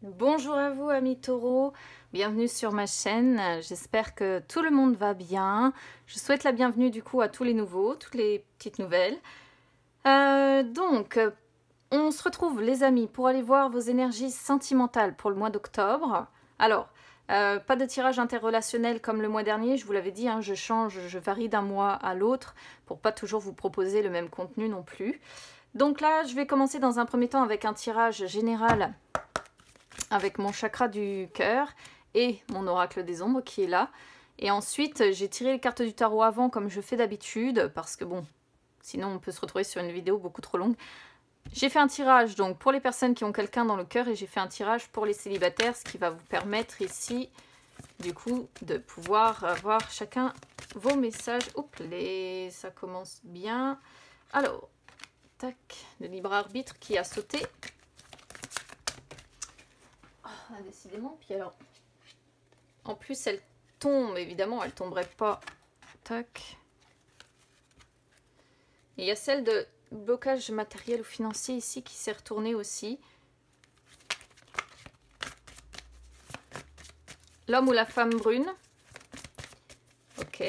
Bonjour à vous amis taureaux, bienvenue sur ma chaîne, j'espère que tout le monde va bien. Je souhaite la bienvenue du coup à tous les nouveaux, toutes les petites nouvelles. On se retrouve les amis pour aller voir vos énergies sentimentales pour le mois d'octobre. Alors, pas de tirage interrelationnel comme le mois dernier, je vous l'avais dit, hein, je change, je varie d'un mois à l'autre pour pas toujours vous proposer le même contenu non plus. Donc là, je vais commencer dans un premier temps avec un tirage général avec mon chakra du cœur et mon oracle des ombres qui est là. Et ensuite, j'ai tiré les cartes du tarot avant comme je fais d'habitude, parce que bon, sinon on peut se retrouver sur une vidéo beaucoup trop longue. J'ai fait un tirage donc pour les personnes qui ont quelqu'un dans le cœur et j'ai fait un tirage pour les célibataires, ce qui va vous permettre ici, du coup, de pouvoir avoir chacun vos messages. Oups, ça commence bien. Alors, tac, le libre arbitre qui a sauté. Ah, décidément, puis alors, en plus elle tombe, évidemment, elle tomberait pas. Tac. Et il y a celle de blocage matériel ou financier ici qui s'est retournée aussi. L'homme ou la femme brune. Ok.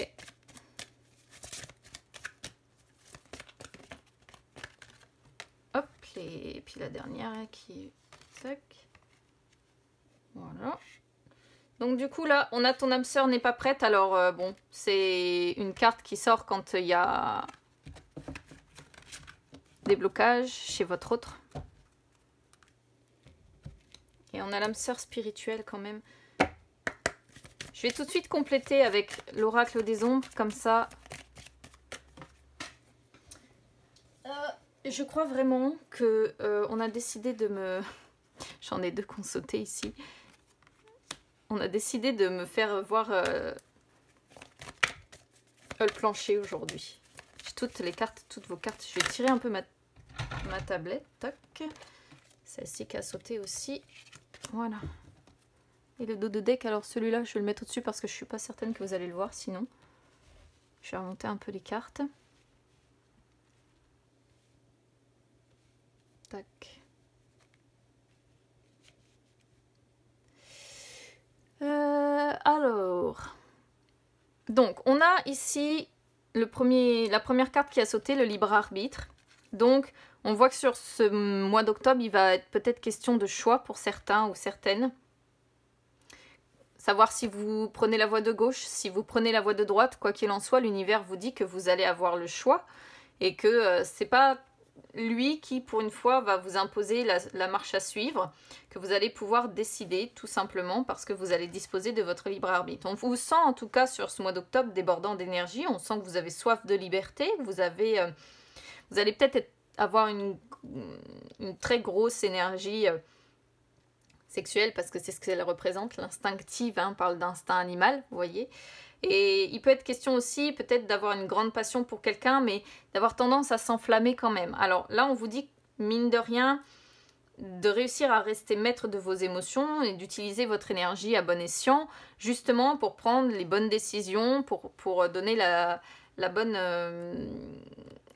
Hop, et puis la dernière qui est... Tac. Voilà. Donc du coup là, on a ton âme sœur n'est pas prête. Alors bon, c'est une carte qui sort quand il y a des blocages chez votre autre. Et on a l'âme sœur spirituelle quand même. Je vais tout de suite compléter avec l'oracle des ombres, comme ça. Je crois vraiment que on a décidé de me... J'en ai deux qui ont sauté ici. On a décidé de me faire voir le plancher aujourd'hui. J'ai toutes les cartes, toutes vos cartes. Je vais tirer un peu ma tablette. Toc. Celle-ci qui a sauté aussi. Voilà. Et le dos de deck, alors celui-là, je vais le mettre au-dessus parce que je ne suis pas certaine que vous allez le voir sinon. Je vais remonter un peu les cartes. Tac. Alors, donc on a ici la première carte qui a sauté, le libre arbitre. Donc on voit que sur ce mois d'octobre, il va être peut-être question de choix pour certains ou certaines. Savoir si vous prenez la voie de gauche, si vous prenez la voie de droite, quoi qu'il en soit, l'univers vous dit que vous allez avoir le choix et que c'est pas lui qui, pour une fois, va vous imposer la marche à suivre, que vous allez pouvoir décider tout simplement parce que vous allez disposer de votre libre arbitre. On vous sent en tout cas sur ce mois d'octobre débordant d'énergie, on sent que vous avez soif de liberté, vous allez peut-être avoir une très grosse énergie sexuelle parce que c'est ce qu'elle représente, l'instinctive, hein, on parle d'instinct animal, vous voyez. Et il peut être question aussi peut-être d'avoir une grande passion pour quelqu'un, mais d'avoir tendance à s'enflammer quand même. Alors là, on vous dit, mine de rien, de réussir à rester maître de vos émotions et d'utiliser votre énergie à bon escient, justement pour prendre les bonnes décisions, pour donner la bonne,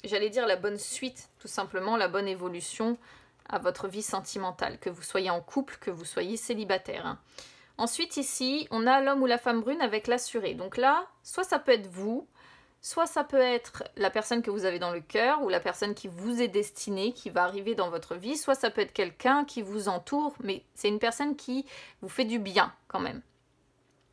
j'allais dire la bonne suite, tout simplement, la bonne évolution à votre vie sentimentale, que vous soyez en couple, que vous soyez célibataire, hein. Ensuite, ici, on a l'homme ou la femme brune avec l'assuré. Donc là, soit ça peut être vous, soit ça peut être la personne que vous avez dans le cœur ou la personne qui vous est destinée, qui va arriver dans votre vie, soit ça peut être quelqu'un qui vous entoure, mais c'est une personne qui vous fait du bien quand même.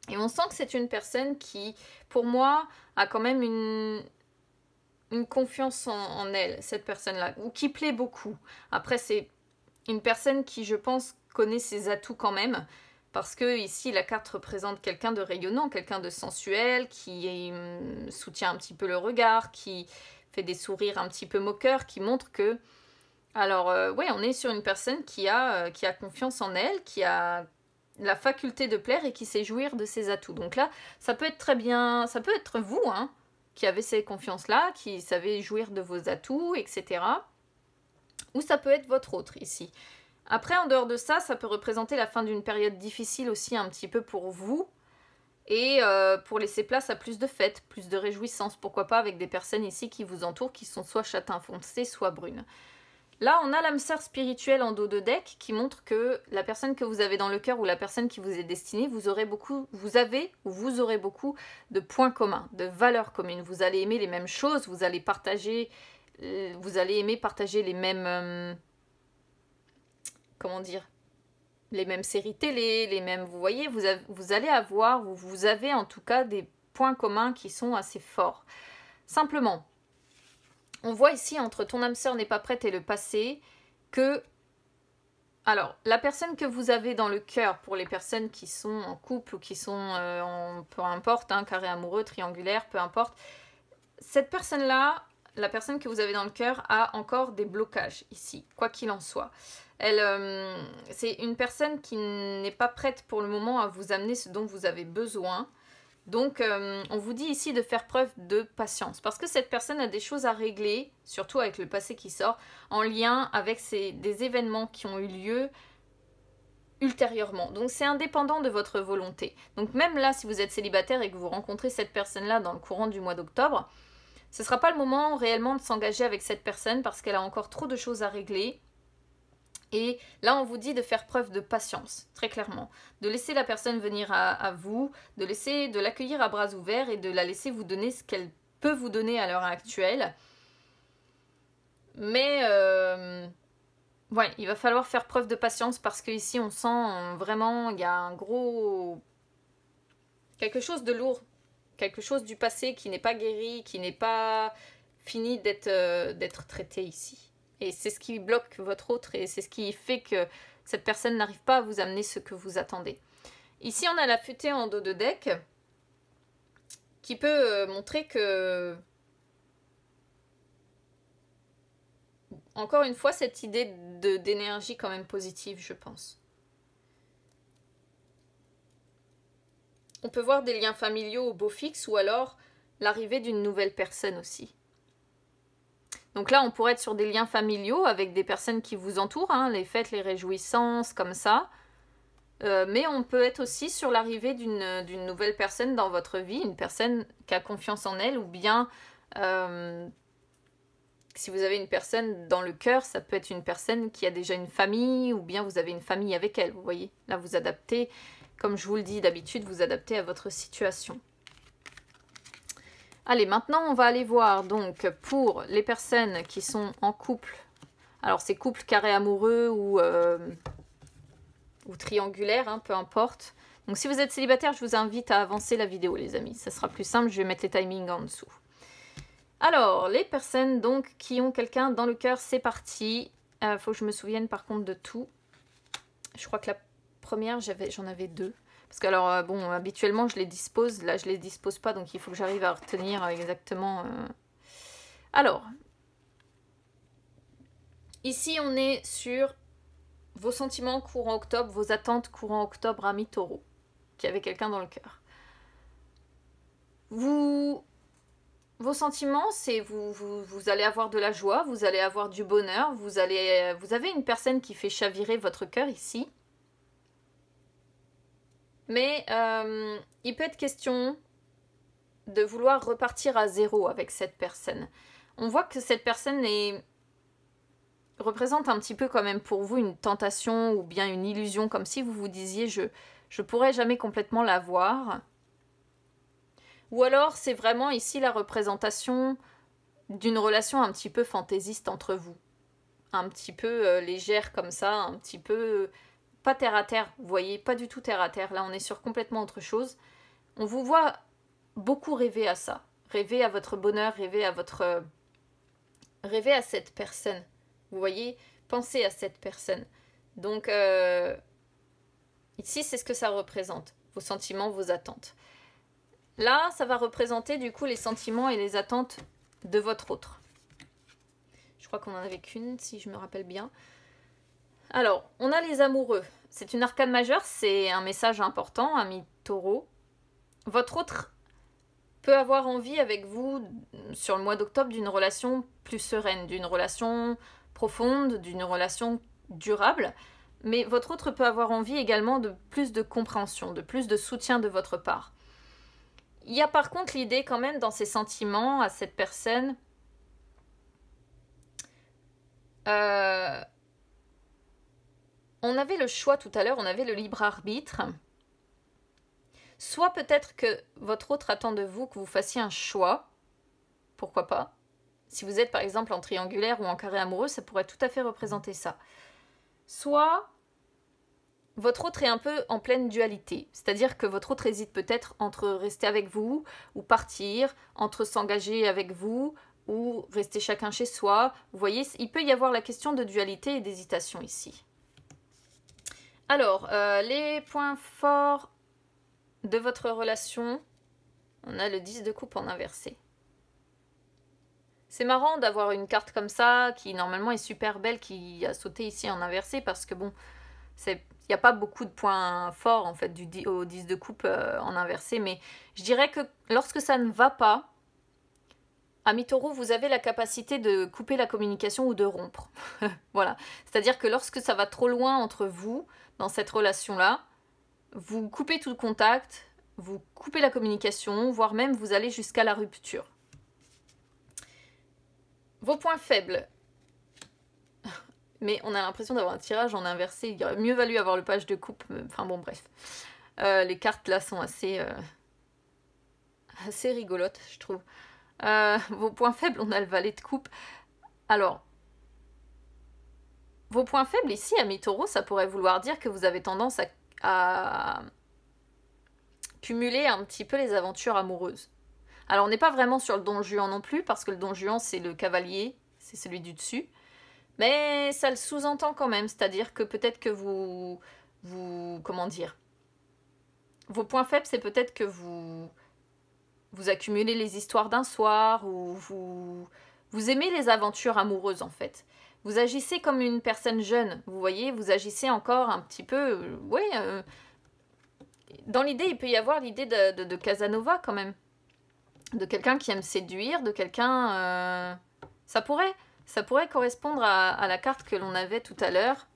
Et on sent que c'est une personne qui, pour moi, a quand même une confiance en elle, cette personne-là, ou qui plaît beaucoup. Après, c'est une personne qui, je pense, connaît ses atouts quand même, parce que ici, la carte représente quelqu'un de rayonnant, quelqu'un de sensuel, qui soutient un petit peu le regard, qui fait des sourires un petit peu moqueurs, qui montre que... Alors, ouais, on est sur une personne qui a confiance en elle, qui a la faculté de plaire et qui sait jouir de ses atouts. Donc là, ça peut être très bien... Ça peut être vous, hein, qui avez ces confiances-là, qui savez jouir de vos atouts, etc. Ou ça peut être votre autre, ici. Après, en dehors de ça, ça peut représenter la fin d'une période difficile aussi un petit peu pour vous. Et pour laisser place à plus de fêtes, plus de réjouissances. Pourquoi pas avec des personnes ici qui vous entourent, qui sont soit châtain foncé, soit brunes. Là, on a l'âme sœur spirituelle en dos de deck qui montre que la personne que vous avez dans le cœur ou la personne qui vous est destinée, vous aurez beaucoup de points communs, de valeurs communes. Vous allez aimer les mêmes choses, vous allez aimer partager les mêmes, comment dire, les mêmes séries télé, les mêmes, vous voyez, vous avez en tout cas des points communs qui sont assez forts. Simplement, on voit ici, entre ton âme sœur n'est pas prête et le passé, que... Alors, la personne que vous avez dans le cœur, pour les personnes qui sont en couple ou qui sont en... peu importe, hein, carré amoureux, triangulaire, peu importe, cette personne-là, la personne que vous avez dans le cœur, a encore des blocages ici, quoi qu'il en soit. C'est une personne qui n'est pas prête pour le moment à vous amener ce dont vous avez besoin. Donc, on vous dit ici de faire preuve de patience. Parce que cette personne a des choses à régler, surtout avec le passé qui sort, en lien avec des événements qui ont eu lieu ultérieurement. Donc, c'est indépendant de votre volonté. Donc, même là, si vous êtes célibataire et que vous rencontrez cette personne-là dans le courant du mois d'octobre, ce ne sera pas le moment réellement de s'engager avec cette personne parce qu'elle a encore trop de choses à régler. Et là, on vous dit de faire preuve de patience, très clairement. De laisser la personne venir à vous, de l'accueillir à bras ouverts et de la laisser vous donner ce qu'elle peut vous donner à l'heure actuelle. Mais, ouais, il va falloir faire preuve de patience parce qu'ici, on sent vraiment, il y a un gros... quelque chose de lourd, quelque chose du passé qui n'est pas guéri, qui n'est pas fini d'être traité ici. Et c'est ce qui bloque votre autre et c'est ce qui fait que cette personne n'arrive pas à vous amener ce que vous attendez. Ici, on a la futée en dos de deck qui peut montrer que, encore une fois, cette idée d'énergie quand même positive, je pense. On peut voir des liens familiaux au beau fixe ou alors l'arrivée d'une nouvelle personne aussi. Donc là, on pourrait être sur des liens familiaux avec des personnes qui vous entourent, hein, les fêtes, les réjouissances, comme ça. Mais on peut être aussi sur l'arrivée d'une nouvelle personne dans votre vie, une personne qui a confiance en elle, ou bien si vous avez une personne dans le cœur, ça peut être une personne qui a déjà une famille, ou bien vous avez une famille avec elle, vous voyez. Là, vous adaptez, comme je vous le dis d'habitude, vous adaptez à votre situation. Allez, maintenant, on va aller voir donc pour les personnes qui sont en couple. Alors, c'est couple carré amoureux ou triangulaire, hein, peu importe. Donc, si vous êtes célibataire, je vous invite à avancer la vidéo, les amis. Ça sera plus simple, je vais mettre les timings en dessous. Alors, les personnes donc qui ont quelqu'un dans le cœur, c'est parti. Faut que je me souvienne par contre de tout. Je crois que la première, j'en avais deux. Parce que alors, bon, habituellement, je les dispose. Là, je les dispose pas, donc il faut que j'arrive à retenir exactement. Alors, ici, on est sur vos sentiments courant octobre, vos attentes courant octobre, amis taureau, qui avait quelqu'un dans le cœur. Vos sentiments, c'est vous allez avoir de la joie, vous allez avoir du bonheur, vous avez une personne qui fait chavirer votre cœur ici. Mais il peut être question de vouloir repartir à zéro avec cette personne. On voit que cette personne représente un petit peu quand même pour vous une tentation ou bien une illusion, comme si vous vous disiez je pourrais jamais complètement la voir. Ou alors c'est vraiment ici la représentation d'une relation un petit peu fantaisiste entre vous. Un petit peu légère comme ça, un petit peu... pas terre à terre, vous voyez, pas du tout terre à terre. Là, on est sur complètement autre chose. On vous voit beaucoup rêver à ça. Rêver à votre bonheur, rêver à cette personne. Vous voyez, pensez à cette personne. Donc, ici, c'est ce que ça représente. Vos sentiments, vos attentes. Là, ça va représenter du coup les sentiments et les attentes de votre autre. Je crois qu'on en avait qu'une, si je me rappelle bien. Alors, on a les amoureux. C'est une arcane majeure, c'est un message important, ami taureau. Votre autre peut avoir envie avec vous, sur le mois d'octobre, d'une relation plus sereine, d'une relation profonde, d'une relation durable. Mais votre autre peut avoir envie également de plus de compréhension, de plus de soutien de votre part. Il y a par contre l'idée quand même dans ses sentiments à cette personne on avait le choix tout à l'heure, on avait le libre arbitre. Soit peut-être que votre autre attend de vous que vous fassiez un choix. Pourquoi pas? Si vous êtes par exemple en triangulaire ou en carré amoureux, ça pourrait tout à fait représenter ça. Soit votre autre est un peu en pleine dualité. C'est-à-dire que votre autre hésite peut-être entre rester avec vous ou partir, entre s'engager avec vous ou rester chacun chez soi. Vous voyez, il peut y avoir la question de dualité et d'hésitation ici. Alors, les points forts de votre relation, on a le 10 de coupe en inversé. C'est marrant d'avoir une carte comme ça, qui normalement est super belle, qui a sauté ici en inversé, parce que bon, il n'y a pas beaucoup de points forts en fait au 10 de coupe en inversé, mais je dirais que lorsque ça ne va pas, Ami Taureau, vous avez la capacité de couper la communication ou de rompre. Voilà, c'est-à-dire que lorsque ça va trop loin entre vous, dans cette relation-là, vous coupez tout contact, vous coupez la communication, voire même vous allez jusqu'à la rupture. Vos points faibles. Mais on a l'impression d'avoir un tirage en inversé. Il aurait mieux valu avoir le page de coupe. Enfin bon, bref. Les cartes là sont assez rigolotes, je trouve. Vos points faibles, on a le valet de coupe. Alors, vos points faibles ici, Ami Taureau, ça pourrait vouloir dire que vous avez tendance à cumuler un petit peu les aventures amoureuses. Alors, on n'est pas vraiment sur le Don Juan non plus, parce que le Don Juan, c'est le cavalier, c'est celui du dessus. Mais ça le sous-entend quand même, c'est-à-dire que peut-être que vous... Comment dire? Vos points faibles, c'est peut-être que vous accumulez les histoires d'un soir, ou vous aimez les aventures amoureuses, en fait. Vous agissez comme une personne jeune, vous voyez, vous agissez encore un petit peu... dans l'idée, il peut y avoir l'idée de Casanova, quand même. De quelqu'un qui aime séduire, de quelqu'un... Ça pourrait correspondre à la carte que l'on avait tout à l'heure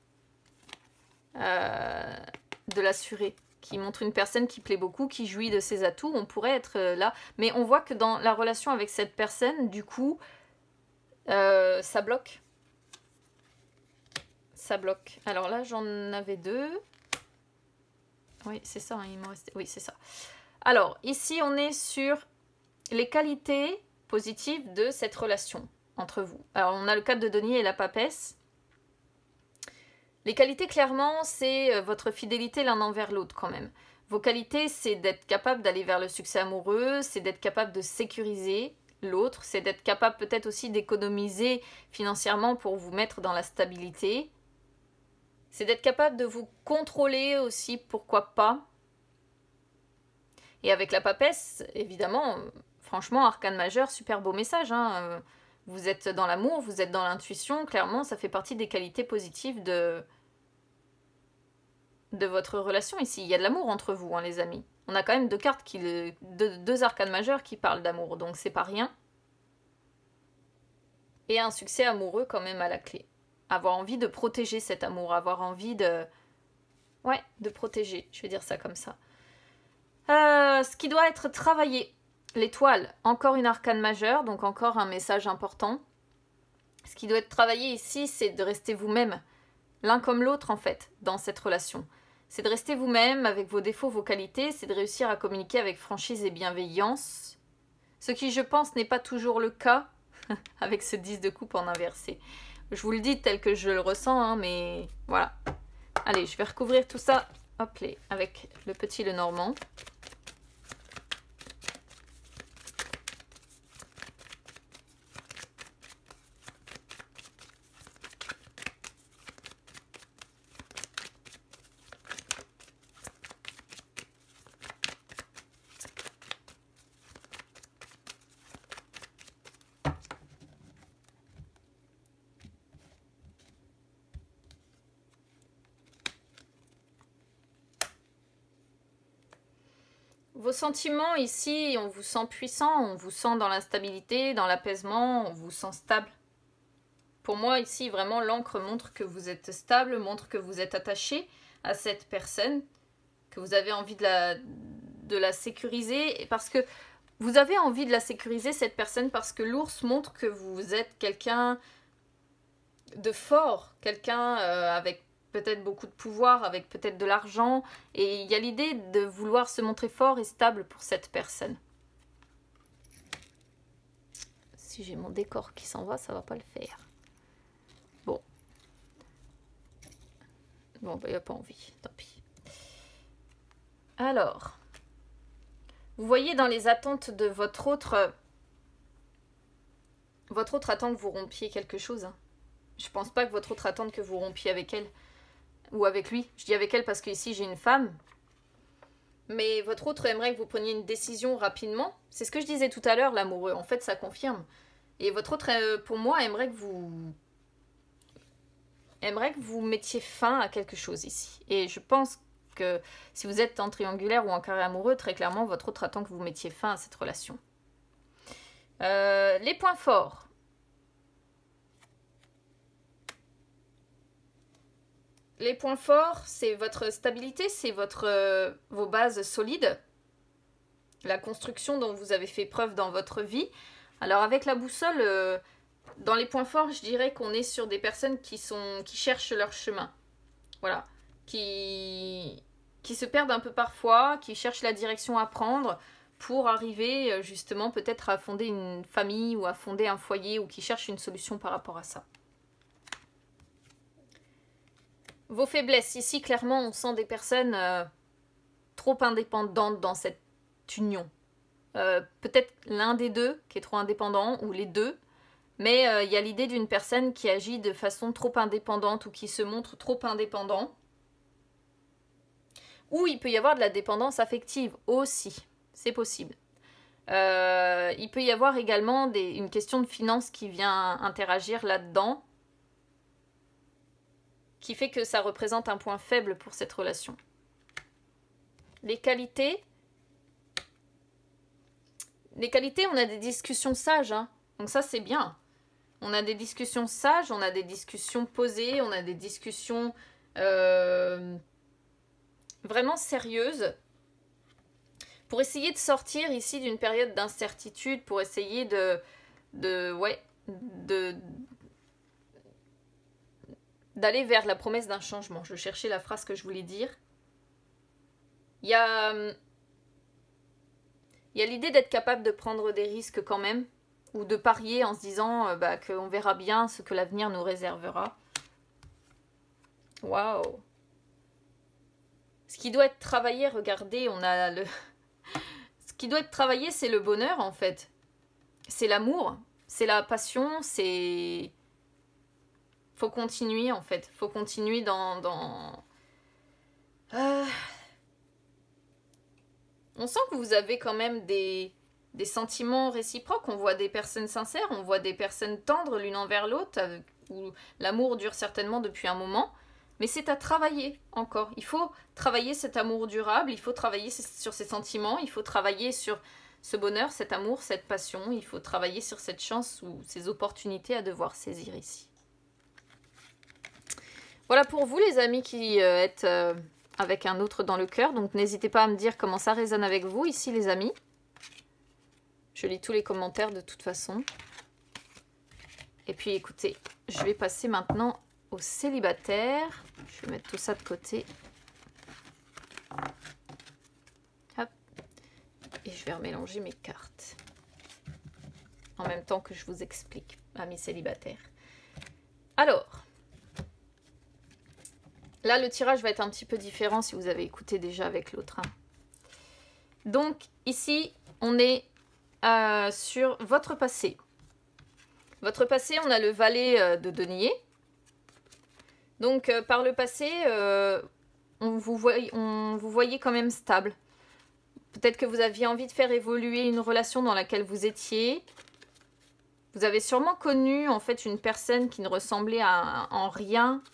de l'assuré, qui montre une personne qui plaît beaucoup, qui jouit de ses atouts. On pourrait être là. Mais on voit que dans la relation avec cette personne, du coup, ça bloque. Ça bloque. Alors là, j'en avais deux. Oui, c'est ça, hein, il m'en restait... Oui, c'est ça. Alors, ici, on est sur les qualités positives de cette relation entre vous. Alors, on a le 4 de denier et la papesse. Les qualités, clairement, c'est votre fidélité l'un envers l'autre, quand même. Vos qualités, c'est d'être capable d'aller vers le succès amoureux, c'est d'être capable de sécuriser l'autre, c'est d'être capable peut-être aussi d'économiser financièrement pour vous mettre dans la stabilité. C'est d'être capable de vous contrôler aussi, pourquoi pas. Et avec la papesse, évidemment, franchement, arcane majeur, super beau message, hein. Vous êtes dans l'amour, vous êtes dans l'intuition, clairement, ça fait partie des qualités positives de votre relation ici. Il y a de l'amour entre vous, hein, les amis. On a quand même deux cartes, deux arcanes majeures qui parlent d'amour, donc c'est pas rien. Et un succès amoureux quand même à la clé. Avoir envie de protéger cet amour, avoir envie de... Ouais, de protéger, je vais dire ça comme ça. Ce qui doit être travaillé. L'étoile, encore une arcane majeure, donc encore un message important. Ce qui doit être travaillé ici, c'est de rester vous-même, l'un comme l'autre en fait, dans cette relation. C'est de rester vous-même avec vos défauts, vos qualités, c'est de réussir à communiquer avec franchise et bienveillance. Ce qui, je pense, n'est pas toujours le cas avec ce 10 de coupe en inversé. Je vous le dis tel que je le ressens, hein, mais voilà. Allez, je vais recouvrir tout ça, hop là, avec le petit Lenormand. Vos sentiments ici, on vous sent puissant, on vous sent dans la stabilité, dans l'apaisement, on vous sent stable. Pour moi ici, vraiment, l'encre montre que vous êtes stable, montre que vous êtes attaché à cette personne, que vous avez envie de la sécuriser, parce que vous avez envie de la sécuriser, cette personne, parce que l'ours montre que vous êtes quelqu'un de fort, quelqu'un avec peut-être beaucoup de pouvoir, avec peut-être de l'argent. Et il y a l'idée de vouloir se montrer fort et stable pour cette personne. Si j'ai mon décor qui s'en va, ça va pas le faire. Bon. Bon, bah, il n'y a pas envie, tant pis. Alors, vous voyez dans les attentes de votre autre attend que vous rompiez quelque chose. Hein. Je pense pas que votre autre attende que vous rompiez avec elle ou avec lui. Je dis avec elle parce qu'ici j'ai une femme. Mais votre autre aimerait que vous preniez une décision rapidement. C'est ce que je disais tout à l'heure, l'amoureux. En fait, ça confirme. Et votre autre, pour moi, aimerait que vous mettiez fin à quelque chose ici. Et je pense que si vous êtes en triangulaire ou en carré amoureux, très clairement, votre autre attend que vous mettiez fin à cette relation. Les points forts. Les points forts, c'est votre stabilité, c'est vos bases solides, la construction dont vous avez fait preuve dans votre vie. Alors avec la boussole, dans les points forts, je dirais qu'on est sur des personnes qui cherchent leur chemin. Voilà, qui se perdent un peu parfois, qui cherchent la direction à prendre pour arriver justement peut-être à fonder une famille ou à fonder un foyer ou qui cherchent une solution par rapport à ça. Vos faiblesses, ici clairement on sent des personnes trop indépendantes dans cette union. Peut-être l'un des deux qui est trop indépendant ou les deux, mais il y a l'idée d'une personne qui agit de façon trop indépendante ou qui se montre trop indépendant. Ou il peut y avoir de la dépendance affective aussi, c'est possible. Il peut y avoir également une question de finance qui vient interagir là-dedans, qui fait que ça représente un point faible pour cette relation. Les qualités, on a des discussions sages, hein. Donc ça c'est bien. On a des discussions sages, on a des discussions posées, on a des discussions vraiment sérieuses pour essayer de sortir ici d'une période d'incertitude, pour essayer d'aller vers la promesse d'un changement. Je cherchais la phrase que je voulais dire. Il y a l'idée d'être capable de prendre des risques quand même, ou de parier en se disant qu'on verra bien ce que l'avenir nous réservera. Waouh! Ce qui doit être travaillé, regardez, on a le... Ce qui doit être travaillé, c'est le bonheur en fait. C'est l'amour, c'est la passion, c'est... Faut continuer en fait, faut continuer dans... On sent que vous avez quand même des sentiments réciproques, on voit des personnes sincères, on voit des personnes tendres l'une envers l'autre, où l'amour dure certainement depuis un moment, mais c'est à travailler encore. Il faut travailler cet amour durable, il faut travailler sur ces sentiments, il faut travailler sur ce bonheur, cet amour, cette passion, il faut travailler sur cette chance ou ces opportunités à devoir saisir ici. Voilà pour vous les amis qui êtes avec un autre dans le cœur, donc n'hésitez pas à me dire comment ça résonne avec vous ici les amis. Je lis tous les commentaires de toute façon. Et puis écoutez, je vais passer maintenant aux célibataires. Je vais mettre tout ça de côté. Hop. Et je vais remélanger mes cartes. En même temps que je vous explique, amis célibataires. Alors, là le tirage va être un petit peu différent si vous avez écouté déjà avec l'autre. Hein. Donc ici, on est sur votre passé. Votre passé, on a le valet de denier. Donc, par le passé, on vous voyait quand même stable. Peut-être que vous aviez envie de faire évoluer une relation dans laquelle vous étiez. Vous avez sûrement connu, en fait, une personne qui ne ressemblait en rien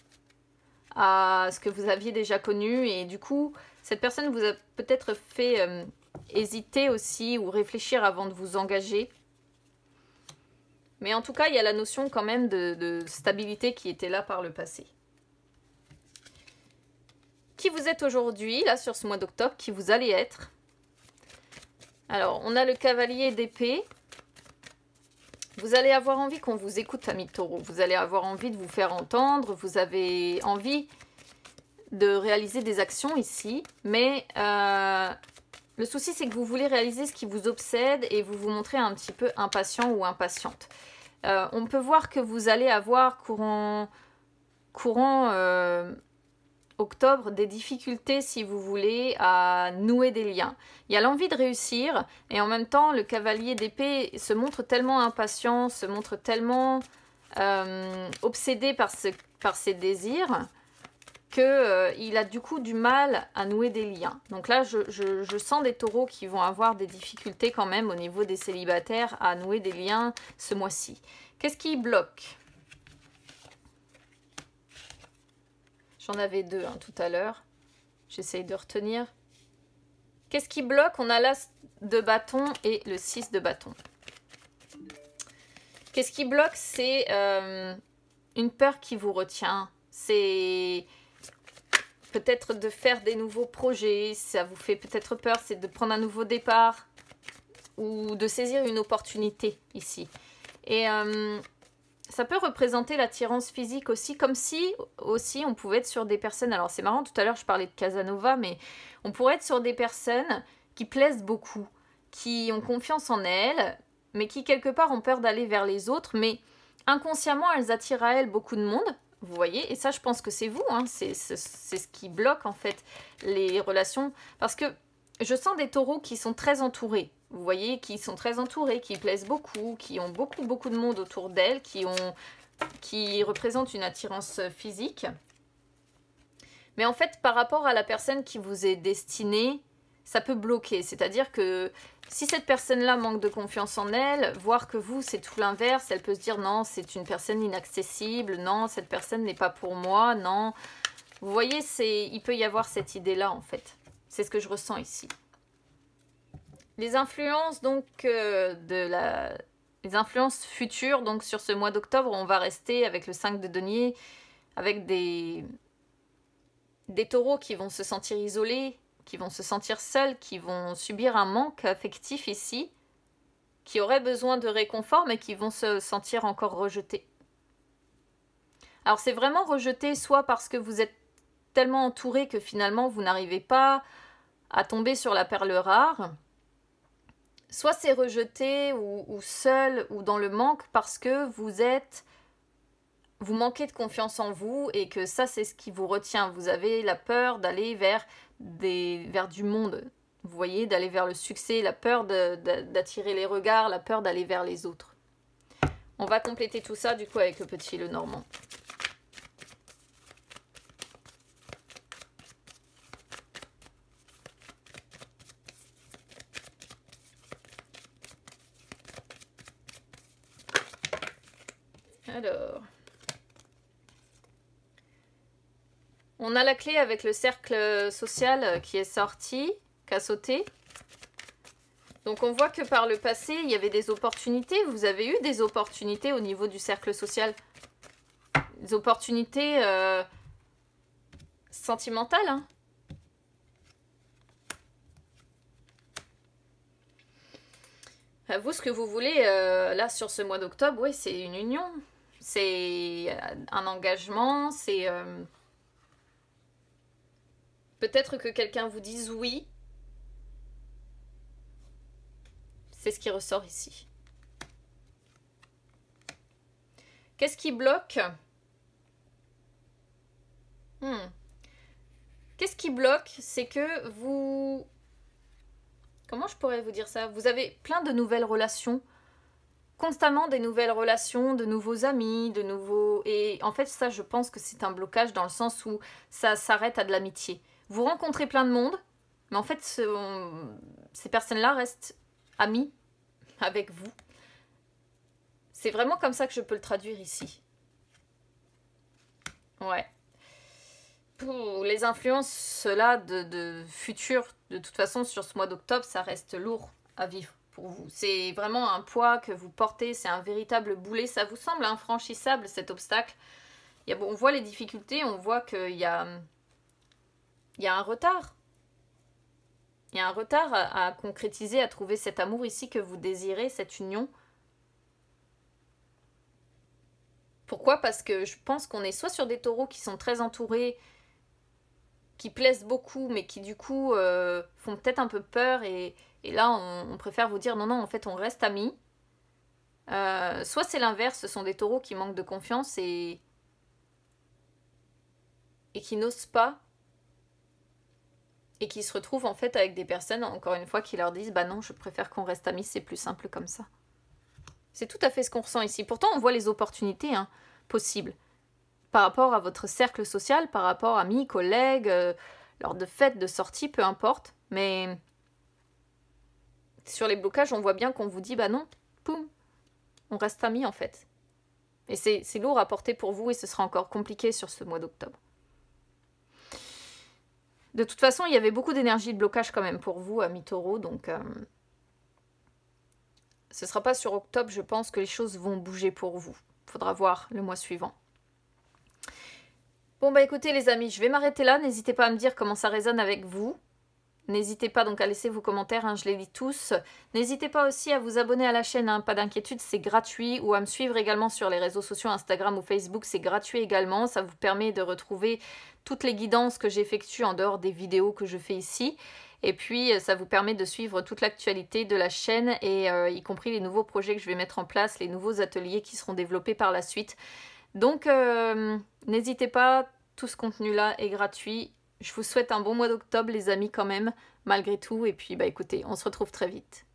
à ce que vous aviez déjà connu. Et du coup, cette personne vous a peut-être fait hésiter aussi ou réfléchir avant de vous engager. Mais en tout cas, il y a la notion quand même de stabilité qui était là par le passé. Qui vous êtes aujourd'hui, là, sur ce mois d'octobre, qui vous allez être. Alors, on a le cavalier d'épée. Vous allez avoir envie qu'on vous écoute, amis taureaux. Vous allez avoir envie de vous faire entendre. Vous avez envie de réaliser des actions ici. Mais le souci, c'est que vous voulez réaliser ce qui vous obsède et vous vous montrez un petit peu impatient ou impatiente. On peut voir que vous allez avoir courant octobre des difficultés, si vous voulez, à nouer des liens. Il y a l'envie de réussir et en même temps le cavalier d'épée se montre tellement impatient, se montre tellement obsédé par ses désirs qu'il a du coup du mal à nouer des liens. Donc là je sens des taureaux qui vont avoir des difficultés quand même au niveau des célibataires à nouer des liens ce mois-ci. Qu'est-ce qui bloque? J'en avais deux tout à l'heure. J'essaye de retenir. Qu'est-ce qui bloque? On a l'as de bâton et le 6 de bâton. Qu'est-ce qui bloque? C'est une peur qui vous retient. C'est peut-être de faire des nouveaux projets. Ça vous fait peut-être peur. C'est de prendre un nouveau départ ou de saisir une opportunité ici. Et ça peut représenter l'attirance physique aussi, comme si aussi on pouvait être sur des personnes, alors c'est marrant, tout à l'heure je parlais de Casanova, mais on pourrait être sur des personnes qui plaisent beaucoup, qui ont confiance en elles, mais qui quelque part ont peur d'aller vers les autres, mais inconsciemment elles attirent à elles beaucoup de monde, vous voyez, et ça je pense que c'est vous, c'est ce qui bloque en fait les relations, parce que je sens des taureaux qui sont très entourés. Vous voyez, qui sont très entourés, qui plaisent beaucoup, qui ont beaucoup de monde autour d'elles, qui représentent une attirance physique. Mais en fait, par rapport à la personne qui vous est destinée, ça peut bloquer. C'est-à-dire que si cette personne-là manque de confiance en elle, voir que vous, c'est tout l'inverse, elle peut se dire non, c'est une personne inaccessible, non, cette personne n'est pas pour moi, non. Vous voyez, il peut y avoir cette idée-là en fait. C'est ce que je ressens ici. Les influences donc les influences futures donc sur ce mois d'octobre, on va rester avec le 5 de denier, avec des taureaux qui vont se sentir isolés, qui vont se sentir seuls, qui vont subir un manque affectif ici, qui auraient besoin de réconfort mais qui vont se sentir encore rejetés. Alors c'est vraiment rejeté soit parce que vous êtes tellement entouré que finalement vous n'arrivez pas à tomber sur la perle rare, soit c'est rejeté ou seul ou dans le manque parce que vous manquez de confiance en vous et que ça c'est ce qui vous retient. Vous avez la peur d'aller vers du monde, vous voyez, d'aller vers le succès, la peur d'attirer les regards, la peur d'aller vers les autres. On va compléter tout ça du coup avec le petit le normand. Alors, on a la clé avec le cercle social qui est sorti, qui a sauté. Donc on voit que par le passé, il y avait des opportunités. Vous avez eu des opportunités au niveau du cercle social. Des opportunités sentimentales. Vous, ce que vous voulez, là, sur ce mois d'octobre, oui, c'est une union. C'est un engagement, c'est... peut-être que quelqu'un vous dise oui. C'est ce qui ressort ici. Qu'est-ce qui bloque? Qu'est-ce qui bloque? C'est que vous... Comment je pourrais vous dire ça? Vous avez plein de nouvelles relations. Constamment des nouvelles relations, de nouveaux amis, de nouveaux... Et en fait, ça, je pense que c'est un blocage dans le sens où ça s'arrête à de l'amitié. Vous rencontrez plein de monde, mais en fait, ces personnes-là restent amies avec vous. C'est vraiment comme ça que je peux le traduire ici. Ouais. Pour les influences là de futur, de toute façon, sur ce mois d'octobre, ça reste lourd à vivre. Vous. C'est vraiment un poids que vous portez, c'est un véritable boulet. Ça vous semble infranchissable cet obstacle. On voit les difficultés, on voit qu'il y a un retard. Il y a un retard à concrétiser, à trouver cet amour ici que vous désirez, cette union. Pourquoi? Parce que je pense qu'on est soit sur des taureaux qui sont très entourés, qui plaisent beaucoup, mais qui du coup font peut-être un peu peur, et là on préfère vous dire non, non, en fait on reste amis. Soit c'est l'inverse, ce sont des taureaux qui manquent de confiance et qui n'osent pas, et qui se retrouvent en fait avec des personnes, encore une fois, qui leur disent bah non, je préfère qu'on reste amis, c'est plus simple comme ça. C'est tout à fait ce qu'on ressent ici. Pourtant on voit les opportunités possibles par rapport à votre cercle social, par rapport à amis, collègues, lors de fêtes, de sorties, peu importe. Mais sur les blocages, on voit bien qu'on vous dit bah non, poum, on reste amis en fait. Et c'est lourd à porter pour vous, et ce sera encore compliqué sur ce mois d'octobre. De toute façon, il y avait beaucoup d'énergie de blocage quand même pour vous, amis taureaux, donc ce ne sera pas sur octobre, je pense, que les choses vont bouger pour vous. Faudra voir le mois suivant. Bon bah écoutez les amis, je vais m'arrêter là, n'hésitez pas à me dire comment ça résonne avec vous. N'hésitez pas donc à laisser vos commentaires, je les lis tous. N'hésitez pas aussi à vous abonner à la chaîne, pas d'inquiétude, c'est gratuit. Ou à me suivre également sur les réseaux sociaux, Instagram ou Facebook, c'est gratuit également. Ça vous permet de retrouver toutes les guidances que j'effectue en dehors des vidéos que je fais ici. Et puis ça vous permet de suivre toute l'actualité de la chaîne, et y compris les nouveaux projets que je vais mettre en place, les nouveaux ateliers qui seront développés par la suite. Donc n'hésitez pas, tout ce contenu-là est gratuit. Je vous souhaite un bon mois d'octobre les amis quand même, malgré tout. Et puis bah écoutez, on se retrouve très vite.